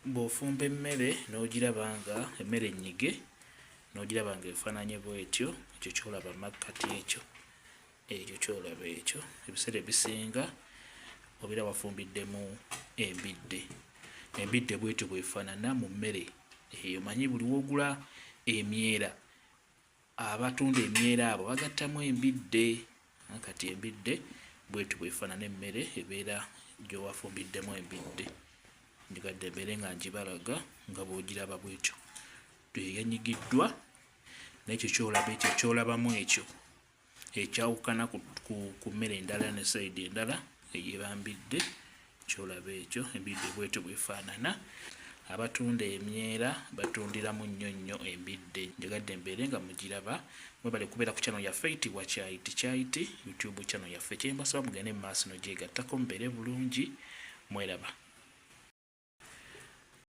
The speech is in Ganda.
bw'ofumba emmere n'ogiraba nga emmere ennyige n'ogiraba nga efaananye bw'etyo, ekyo ky'olaba makkati ekyo ky'olaba ekyo. Ebiseera ebisinga obeera wafumbiddemu embidde bw'etyo bw'efaanana mu mmere eyo. Manyi buli w'ogula emyera, abatunda emyera abo bagattamu embidde. Kati embidde bw'etyo bw'efaanana emmere ebeera gy'owafumbiddemu embidde. Ndigadde mbeere nga ngibalaga nga bw'ogiraba bw'etyo. Yanyigiddwa n'ekyo ky'olaba, ekyo ky'olabamu ekyo ekyawukana ku mmere endala ne sayidi endala eyebambidde, ky'olaba ekyo. Embidde bw'etyo bw'efaanana. Abatunda emyera batundiramu nnyo embidde. Njagadde mbeere nga mugiraba. Mwebale kubeera ku channel yaffe eyitibwa Kyayiti YouTube channel yaffe. Kye mbasaba mugende mu maaso n'ogyegattako mubeere bulungi. Mweraba.